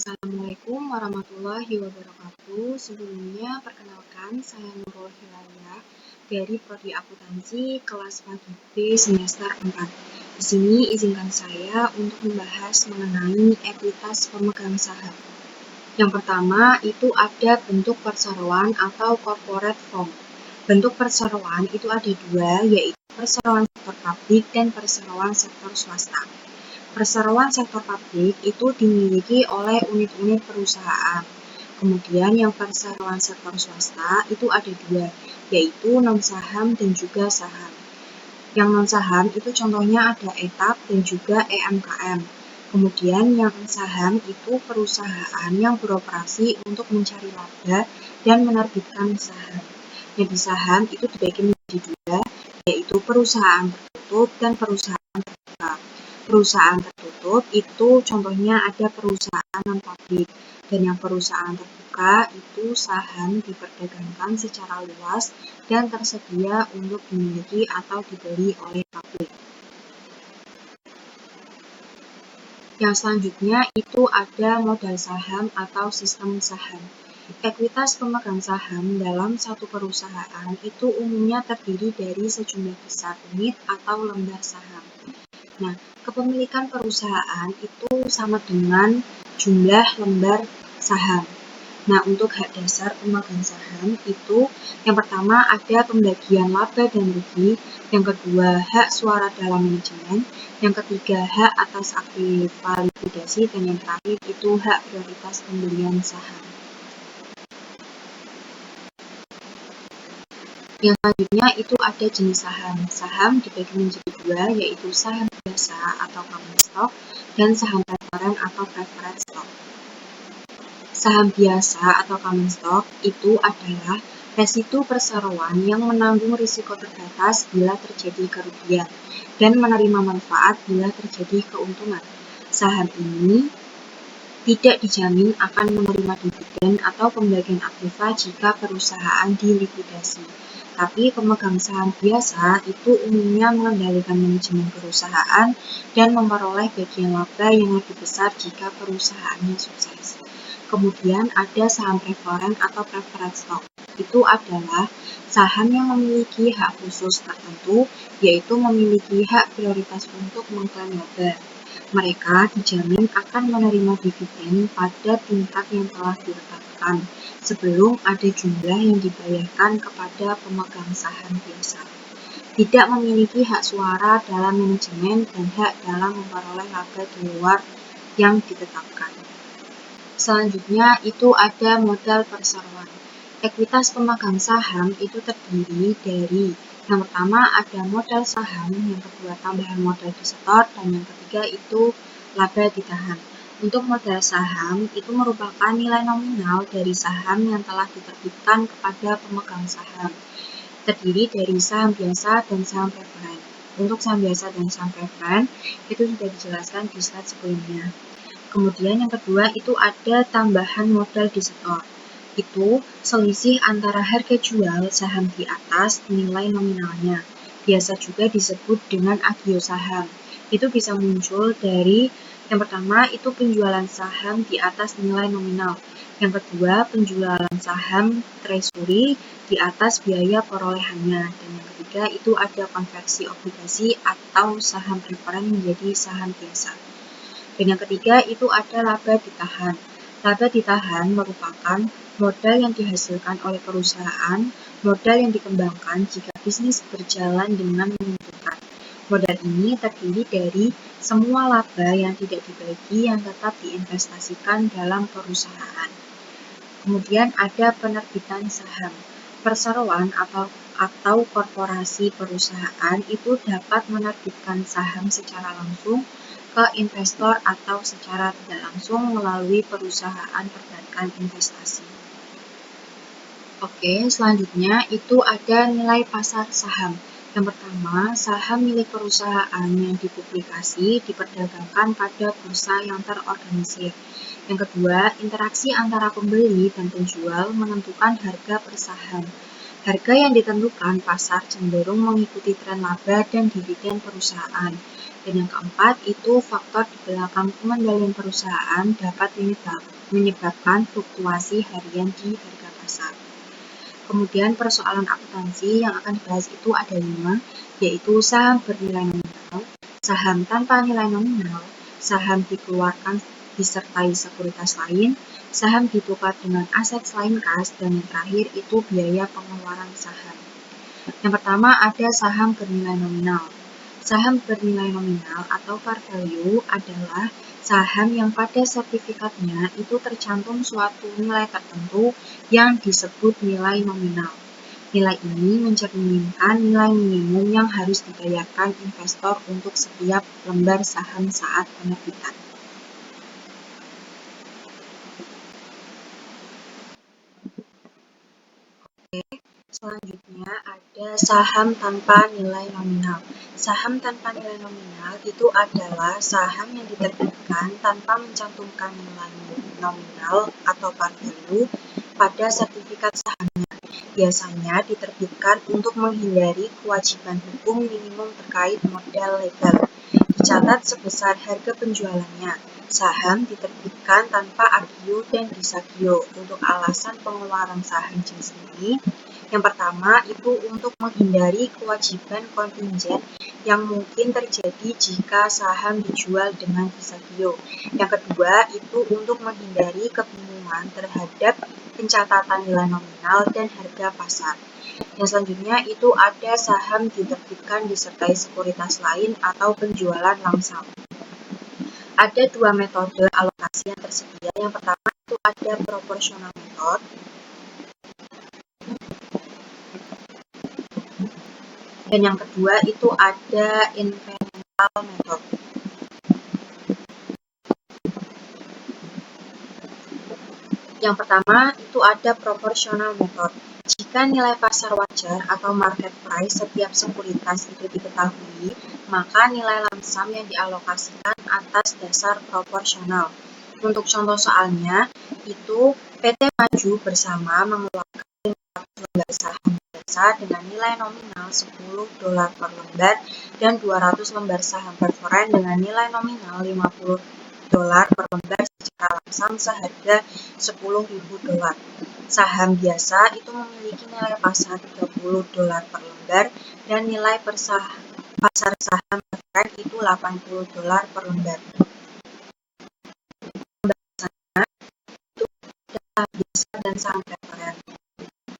Assalamualaikum warahmatullahi wabarakatuh. Sebelumnya, perkenalkan, saya Nurul Hilaliah dari Prodi Akuntansi kelas pagi B semester 4. Di sini izinkan saya untuk membahas mengenai ekuitas pemegang saham. Yang pertama, itu ada bentuk perseroan atau corporate form. Bentuk perseroan itu ada dua, yaitu perseroan sektor publik dan perseroan sektor swasta. Perseroan sektor publik itu dimiliki oleh unit-unit perusahaan. Kemudian yang perseroan sektor swasta itu ada dua, yaitu non-saham dan juga saham. Yang non-saham itu contohnya ada ETAP dan juga EMKM. Kemudian yang saham itu perusahaan yang beroperasi untuk mencari laba dan menerbitkan saham. Jadi saham itu dibagi menjadi dua, yaitu perusahaan tertutup dan perusahaan terbuka. Perusahaan tertutup itu contohnya ada perusahaan non-publik, dan yang perusahaan terbuka itu saham diperdagangkan secara luas dan tersedia untuk dimiliki atau dibeli oleh publik. Yang selanjutnya itu ada modal saham atau sistem saham. Ekuitas pemegang saham dalam satu perusahaan itu umumnya terdiri dari sejumlah besar unit atau lembar saham. Nah, kepemilikan perusahaan itu sama dengan jumlah lembar saham. Nah, untuk hak dasar pemegang saham itu yang pertama ada pembagian laba dan rugi, yang kedua hak suara dalam manajemen, yang ketiga hak atas aktiva likuidasi, dan yang terakhir itu hak prioritas pembelian saham. Yang selanjutnya itu ada jenis saham. Saham dibagi menjadi dua, yaitu saham biasa atau common stock dan saham preferen atau preferred stock. Saham biasa atau common stock itu adalah residu perseroan yang menanggung risiko terbatas bila terjadi kerugian dan menerima manfaat bila terjadi keuntungan. Saham ini tidak dijamin akan menerima dividen atau pembagian aktiva jika perusahaan dilikuidasi. Tapi pemegang saham biasa itu umumnya mengendalikan manajemen perusahaan dan memperoleh bagian laba yang lebih besar jika perusahaannya sukses. Kemudian ada saham preferen atau preferred stock. Itu adalah saham yang memiliki hak khusus tertentu, yaitu memiliki hak prioritas untuk mengklaim laba. Mereka dijamin akan menerima dividen pada tingkat yang telah ditetapkan sebelum ada jumlah yang dibayarkan kepada pemegang saham biasa. Tidak memiliki hak suara dalam manajemen dan hak dalam memperoleh laba di luar yang ditetapkan. Selanjutnya itu ada modal perseroan. Ekuitas pemegang saham itu terdiri dari yang pertama ada modal saham, yang kedua tambahan modal disetor, dan yang ketiga itu laba ditahan. Untuk modal saham itu merupakan nilai nominal dari saham yang telah diterbitkan kepada pemegang saham. Terdiri dari saham biasa dan saham preferen. Untuk saham biasa dan saham preferen itu sudah dijelaskan di slide sebelumnya. Kemudian yang kedua itu ada tambahan modal disetor. Itu selisih antara harga jual saham di atas nilai nominalnya. Biasa juga disebut dengan agio saham. Itu bisa muncul dari yang pertama itu penjualan saham di atas nilai nominal. Yang kedua penjualan saham treasury di atas biaya perolehannya. Dan yang ketiga itu ada konversi obligasi atau saham preferen menjadi saham biasa. Dan yang ketiga itu ada laba ditahan. Laba ditahan merupakan modal yang dihasilkan oleh perusahaan, modal yang dikembangkan jika bisnis berjalan dengan menguntungkan. Modal ini terdiri dari semua laba yang tidak dibagi yang tetap diinvestasikan dalam perusahaan. Kemudian ada penerbitan saham. Perseroan atau korporasi perusahaan itu dapat menerbitkan saham secara langsung ke investor atau secara tidak langsung melalui perusahaan perbankan investasi. Oke, selanjutnya itu ada nilai pasar saham. Yang pertama, saham milik perusahaan yang dipublikasi diperdagangkan pada bursa yang terorganisir. Yang kedua, interaksi antara pembeli dan penjual menentukan harga per saham. Harga yang ditentukan pasar cenderung mengikuti tren laba dan dividen perusahaan. Dan yang keempat, itu faktor di belakang pengendalian perusahaan dapat menyebabkan fluktuasi harian di harga pasar. Kemudian persoalan akuntansi yang akan dibahas itu ada 5, yaitu saham bernilai nominal, saham tanpa nilai nominal, saham dikeluarkan disertai sekuritas lain, saham ditukar dengan aset selain kas, dan yang terakhir itu biaya pengeluaran saham. Yang pertama ada saham bernilai nominal. Saham bernilai nominal atau par value adalah saham yang pada sertifikatnya itu tercantum suatu nilai tertentu yang disebut nilai nominal. Nilai ini mencerminkan nilai minimum yang harus dibayarkan investor untuk setiap lembar saham saat penerbitan. Selanjutnya ada saham tanpa nilai nominal. Saham tanpa nilai nominal itu adalah saham yang diterbitkan tanpa mencantumkan nilai nominal atau par value pada sertifikat sahamnya. Biasanya diterbitkan untuk menghindari kewajiban hukum minimum terkait modal legal. Dicatat sebesar harga penjualannya. Saham diterbitkan tanpa agio dan disagio. Untuk alasan pengeluaran saham jenis ini, yang pertama itu untuk menghindari kewajiban kontingen yang mungkin terjadi jika saham dijual dengan disagio. Yang kedua itu untuk menghindari kebingungan terhadap pencatatan nilai nominal dan harga pasar. Yang selanjutnya itu ada saham diterbitkan disertai sekuritas lain atau penjualan langsung. Ada 2 metode alokasi yang tersedia. Yang pertama itu ada proporsional method. Dan yang kedua itu ada incremental method. Yang pertama itu ada proportional method. Jika nilai pasar wajar atau market price setiap sekuritas itu diketahui, maka nilai lamsam yang dialokasikan atas dasar proporsional. Untuk contoh soalnya, itu PT Maju Bersama mengeluarkan 500 lembar saham biasa dengan nilai nominal $10 per lembar dan 200 lembar saham preferen dengan nilai nominal $50 per lembar secara lamsam seharga $10.000. Saham biasa itu memiliki nilai pasar $30 per lembar dan nilai pasar saham preferen itu $80 per lembar. Pembahasannya itu saham biasa dan saham preferen.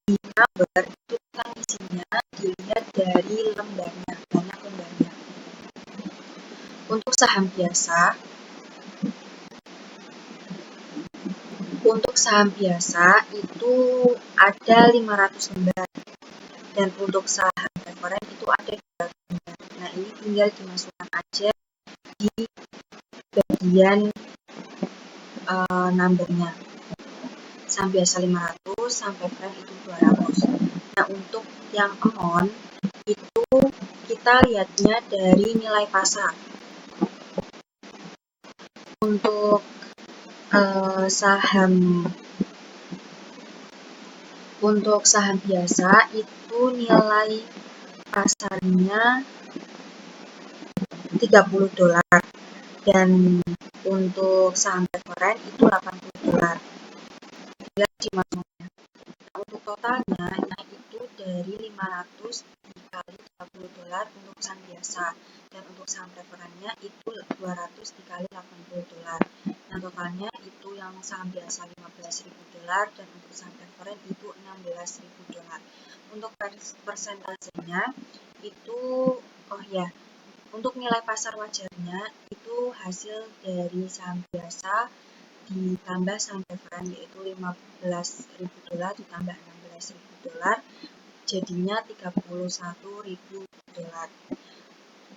Di number itu tentang isinya dilihat dari lembarnya, banyak lembarnya. Untuk saham biasa itu ada 500 lembar dan untuk saham preferen itu ada 200 lembar. Nah, ini tinggal dimasukkan aja di bagian numbernya. Saham biasa 500, saham preferen itu 200. Nah, untuk yang amount itu kita lihatnya dari nilai pasar. Untuk saham biasa itu nilai pasarnya $30 dan untuk saham preferen itu $80. Bila dimasukkan. Nah, untuk totalnya itu dari 500 dikali $30 untuk saham biasa dan untuk saham preferennya itu 200 dikali $80. Nah, totalnya itu yang saham biasa $15.000 dan untuk saham preferen itu $16.000. Untuk persentasenya itu untuk nilai pasar wajarnya itu hasil dari saham biasa ditambah saham preferen yaitu $15.000 ditambah $16.000 jadinya $31.000.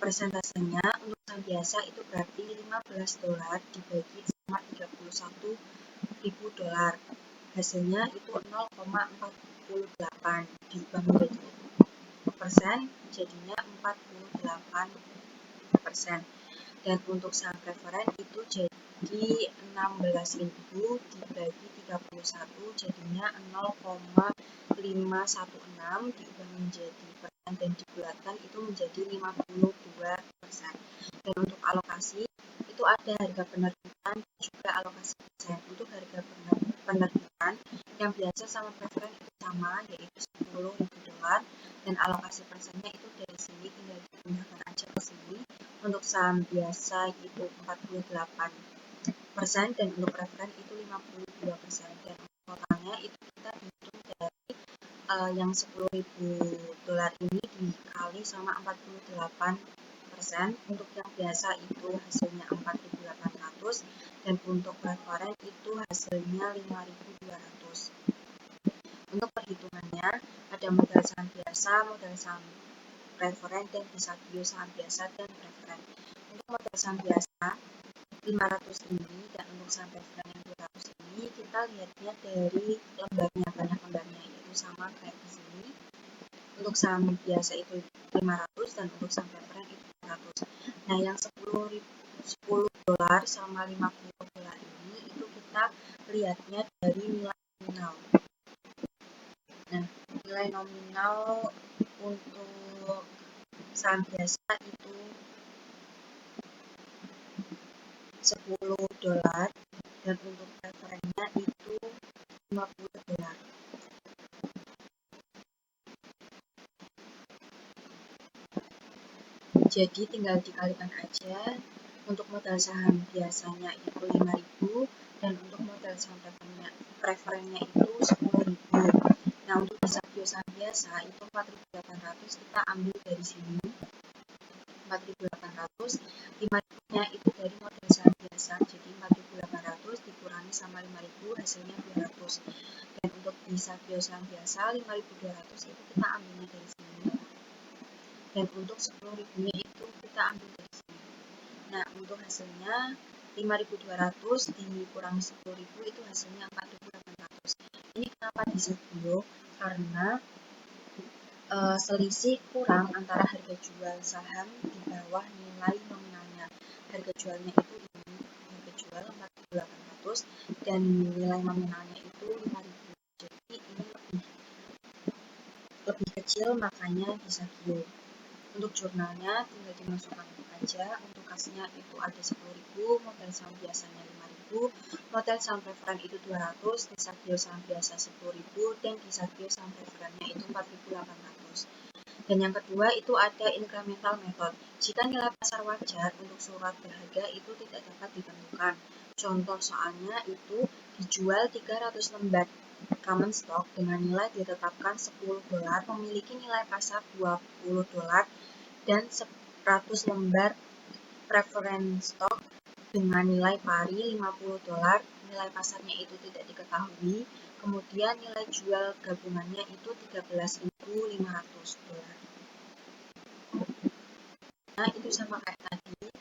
Persentasenya untuk saham biasa itu berarti $15 dibagi sama $31.000. Hasilnya itu 0,48 dibagi menjadi persen jadinya 48%. Dan untuk saham preferen itu jadi jadi 16.000 dibagi 31 jadinya 0,516 diubah menjadi persen dan dibulatkan itu menjadi 52%. Dan untuk alokasi itu ada harga penerbitan dan juga alokasi persen. Untuk harga penerbitan yang biasa sama preferen itu sama, yaitu $10.000 dan alokasi persennya itu dari sini tinggal dipindahkan aja ke sini. Untuk saham biasa itu 48% dan untuk preferen itu 52%. Dan totalnya itu kita hitung dari yang $10.000 ini dikali sama 48%. Untuk yang biasa itu hasilnya 4.800 dan untuk preferen itu hasilnya 5.200. Untuk perhitungannya ada modal saham biasa, modal saham preferen, dan Kisavio saham biasa dan preferen. Untuk modal saham biasa 500 ini dan untuk saham preferen yang 200 ini kita lihatnya dari lembarnya, banyak lembarnya, yaitu sama kayak di sini. Untuk saham biasa itu 500 dan untuk saham preferen itu 200. Nah, yang $10 sama $50 ini itu kita lihatnya dari nilai nominal. Nah, nilai nominal untuk saham biasa itu $10 dan untuk preferennya itu $50. Jadi tinggal dikalikan aja. Untuk modal saham biasanya itu 5.000 dan untuk modal saham preferennya itu 10.000. Nah, untuk Kisavio saham biasa itu 4.800 kita ambil dari sini. 4.800, 5.000-nya itu dari modal saham biasa, jadi 4.800 dikurangi sama 5.000 hasilnya 200. Dan untuk Kisavio saham biasa 5.200 itu kita ambilnya dari sini. Dan untuk 10.000-nya itu kita ambil dari sini. Nah, untuk hasilnya 5.200 dikurangi 10.000 itu hasilnya 4.800. Ini kenapa Kisavio? Karena selisih kurang antara harga jual saham di bawah nilai nominalnya. Harga jualnya itu ini, harga jual 4.800 dan nilai nominalnya itu 5.000. Jadi ini lebih kecil, makanya Kisavio. Untuk jurnalnya tinggal dimasukkan aja. Untuk kasnya itu ada 10.000, modal saham biasanya 5.000, modal saham preferen itu 200, Kisavio saham biasa 10.000 dan Kisavio saham preferennya itu 4.800. Dan yang kedua itu ada incremental method. Jika nilai pasar wajar untuk surat berharga itu tidak dapat ditentukan. Contoh soalnya itu dijual 300 lembar common stock dengan nilai ditetapkan $10, memiliki nilai pasar $20 dan 100 lembar preference stock dengan nilai pari $50, nilai pasarnya itu tidak diketahui, kemudian nilai jual gabungannya itu $13.500. Nah, itu sama kayak tadi,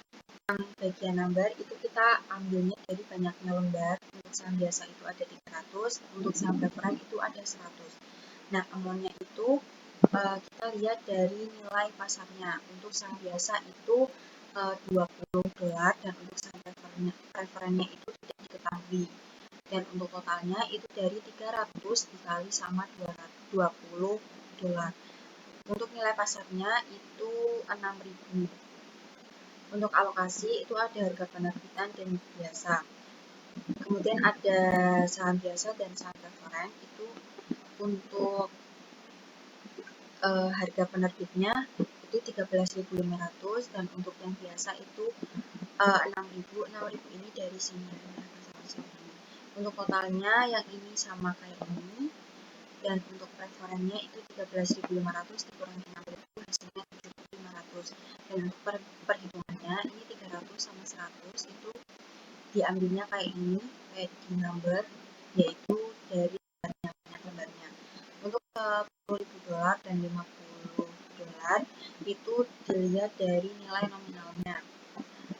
yang bagian number itu kita ambilnya dari banyaknya lembar. Untuk saham biasa itu ada 300, untuk saham preferen itu ada 100. Nah, amonnya itu kita lihat dari nilai pasarnya. Untuk saham biasa itu $20 dan untuk saham preferennya itu tidak diketahui. Dan untuk totalnya itu dari 300 dikali sama $20. Untuk nilai pasarnya itu 6.000. Untuk alokasi itu ada harga penerbitan dan biasa. Kemudian ada saham biasa dan saham preferen. Itu untuk harga penerbitnya itu 13.500 dan untuk yang biasa itu 6.000. 6.000 ini dari sini. Untuk totalnya yang ini sama kayak ini. Dan untuk preferennya itu 13.500 dikurangi 6.000 hasilnya 7.500. Dan untuk perhitungannya ini 300 sama 100 itu diambilnya kayak ini, kayak di number, yaitu dari lembarnya. Untuk $10.000 dan $50 itu dilihat dari nilai nominalnya.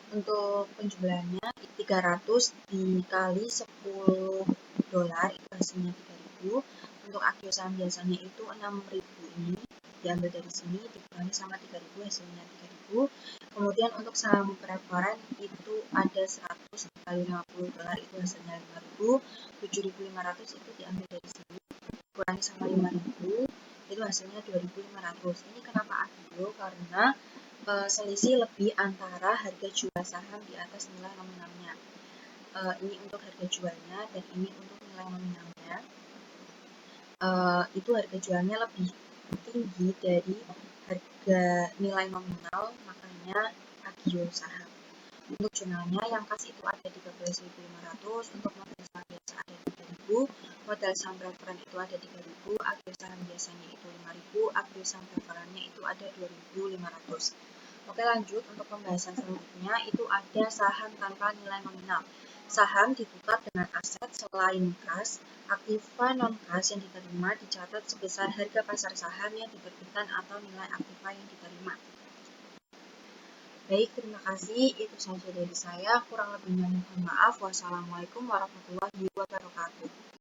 Untuk penjualannya 300 dikali $10 itu hasilnya 3.000. Untuk akio saham biasanya itu 6.000 ini diambil dari sini dikurangi sama 3.000 hasilnya 3.000. Kemudian untuk saham preferen itu ada 100 dikali $50 itu hasilnya 5.000, 7.500 itu diambil dari sini, kurangi sama 5.000, itu hasilnya 2.500. Ini kenapa agio? Karena selisih lebih antara harga jual saham di atas nilai nominalnya. Ini untuk harga jualnya dan ini untuk nilai nominalnya. Itu harga jualnya lebih tinggi dari harga nilai nominal, makanya agio saham. Untuk jurnalnya yang kas itu ada 13.500, untuk modal saham biasa ada 3.000, modal saham preferen itu ada 3.000, agio saham biasanya itu 5.000, agio saham preferennya itu ada 2.500. Oke, lanjut untuk pembahasan selanjutnya itu ada saham tanpa nilai nominal. Saham ditukar dengan aset selain kas, aktiva non-kas yang diterima dicatat sebesar harga pasar saham yang diterbitkan atau nilai aktiva yang diterima. Baik, terima kasih. Itu saja dari saya. Kurang lebihnya mohon maaf. Wassalamualaikum warahmatullahi wabarakatuh.